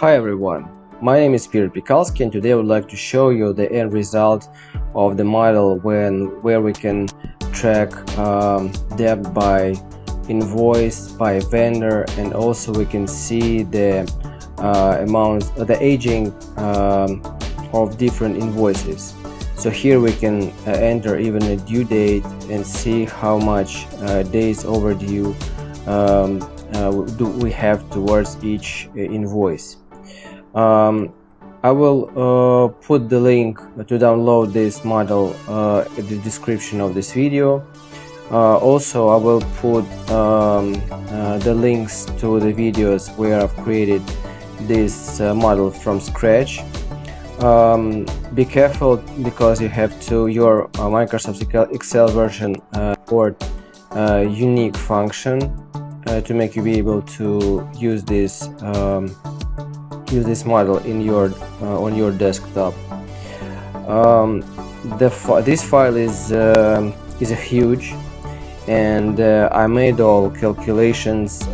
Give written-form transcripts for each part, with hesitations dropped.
Hi everyone, my name is piterpakulski and today I would like to show you the end result of the model where we can track debt by invoice, by vendor, and also we can see the the aging of different invoices. So here we can enter even a due date and see how much days overdue do we have towards each invoice. I will put the link to download this model in the description of this video. Also, I will put the links to the videos where I've created this model from scratch. Be careful because you have to your Microsoft Excel version support unique function to make you be able to use this model in your on your desktop. This file is huge, and I made all calculations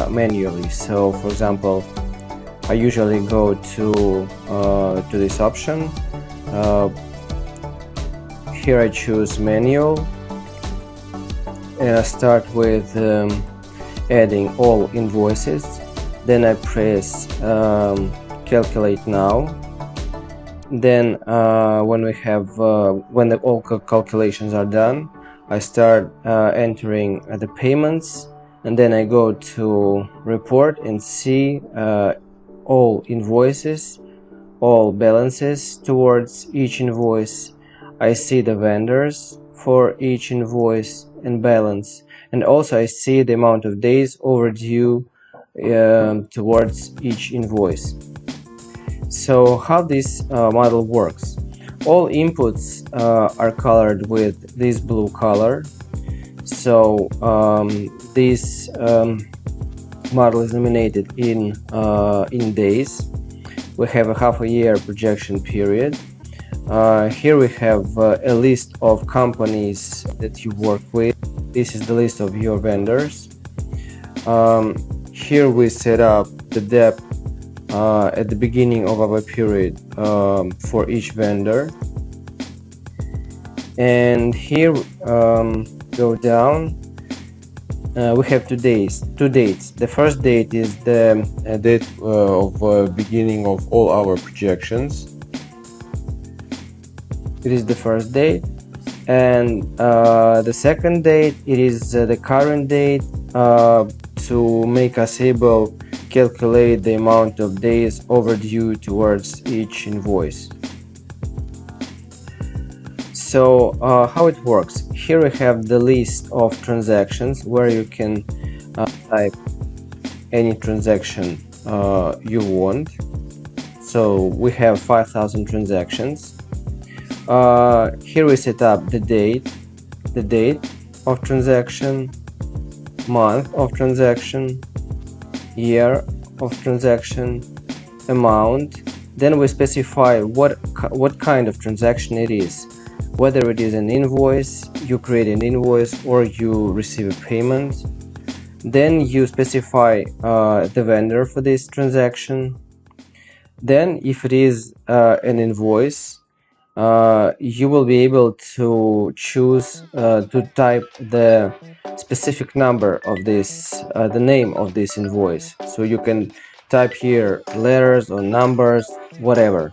manually. So, for example, I usually go to this option. Here I choose manual, and I start with adding all invoices. Then I press calculate now. Then when all calculations are done, I start entering the payments, and then I go to report and see all invoices, all balances towards each invoice. I see the vendors for each invoice and balance, and also I see the amount of days overdue towards each invoice. So how this model works: all inputs are colored with this blue color. So this model is nominated in days. We have a half a year projection period. Here we have a list of companies that you work with. This is the list of your vendors. Here we set up the debt at the beginning of our period for each vendor, and here go down. We have two dates. The first date is the date of beginning of all our projections. It is the first date, and the second date, it is the current date to make us able calculate the amount of days overdue towards each invoice. So how it works: here we have the list of transactions where you can type any transaction you want. So we have 5,000 transactions. Here we set up the date of transaction, month of transaction, year of transaction, amount. Then we specify what kind of transaction it is, whether it is an invoice, you create an invoice, or you receive a payment. Then you specify the vendor for this transaction. Then if it is an invoice, you will be able to choose to type the specific number of this, the name of this invoice. So you can type here letters or numbers, whatever.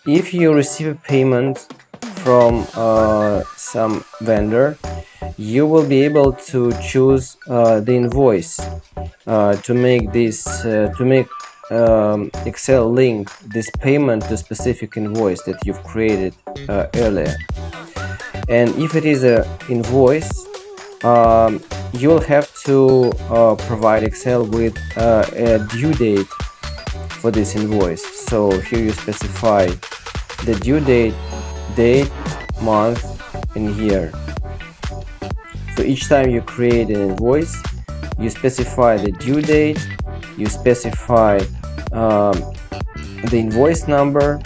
If you receive a payment from some vendor, you will be able to choose the invoice to make this Excel link this payment to specific invoice that you've created earlier. And if it is an invoice, you will have to provide Excel with a due date for this invoice. So here you specify the due date, month, and year. So each time you create an invoice, you specify the due date, you specify the invoice number,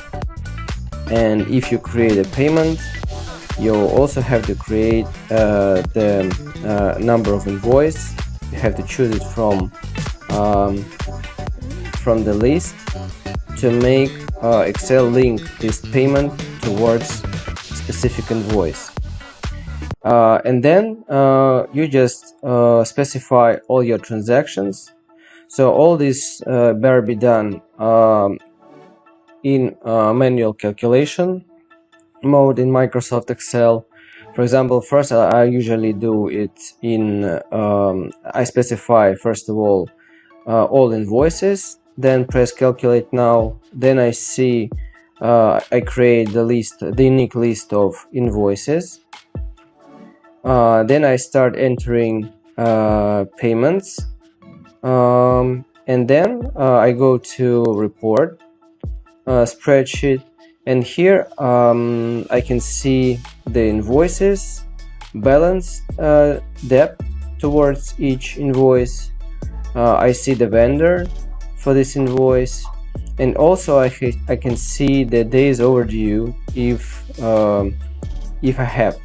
and if you create a payment, you also have to create the number of invoice. You have to choose it from from the list to make Excel link this payment towards specific invoice. And then you just specify all your transactions. So all this better be done in manual calculation mode in Microsoft Excel. For example, first I usually do it in I specify first of all invoices, then press calculate now, then I see I create the unique list of invoices, then I start entering payments, and then I go to report, spreadsheet, and here I can see the invoices, balance, debt towards each invoice. I see the vendor for this invoice, and also I can see the days overdue if I have.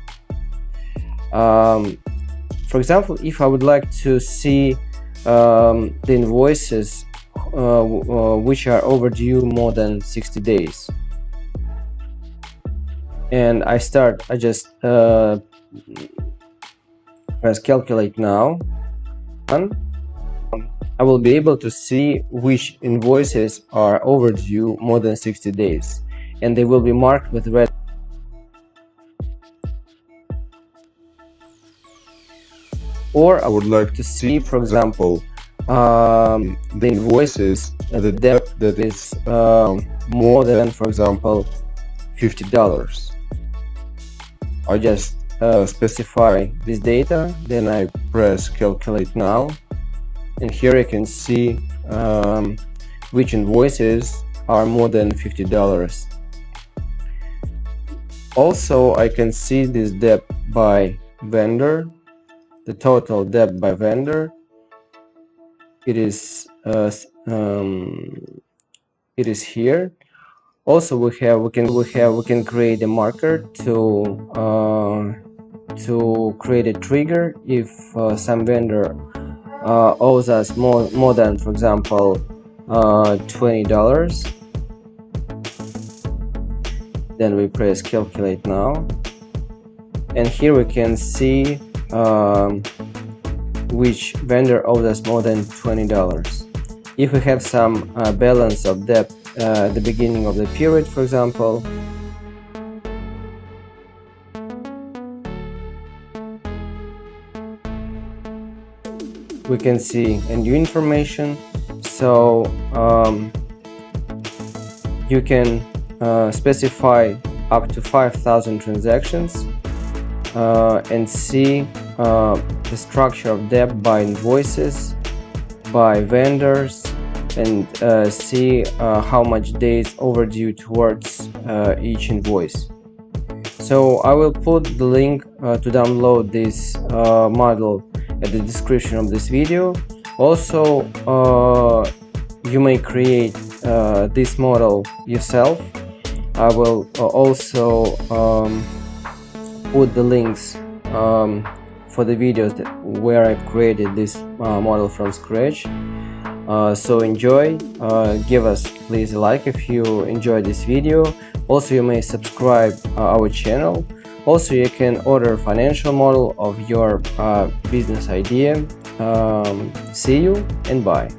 For example, if I would like to see the invoices which are overdue more than 60 days, and I just press calculate now, I will be able to see which invoices are overdue more than 60 days, and they will be marked with red. Or I would like to see, for example, the invoices, the debt that is more than, for example, $50. I just specify this data, then I press calculate now, and here I can see which invoices are more than $50. Also, I can see this debt by vendor, the total debt by vendor. It is here. Also, we can create a marker to create a trigger if some vendor owes us more than, for example, $20. Then we press calculate now, and here we can see which vendor owes us more than $20. If we have some balance of debt at the beginning of the period, for example, we can see a new information. So you can specify up to 5,000 transactions and see the structure of debt by invoices, by vendors, and see how much days overdue towards each invoice. So I will put the link to download this model at the description of this video. Also, you may create this model yourself. I will also put the links for the videos where I created this model from scratch. So enjoy, give us please a like if you enjoyed this video. Also, you may subscribe our channel. Also, you can order financial model of your business idea. See you and bye.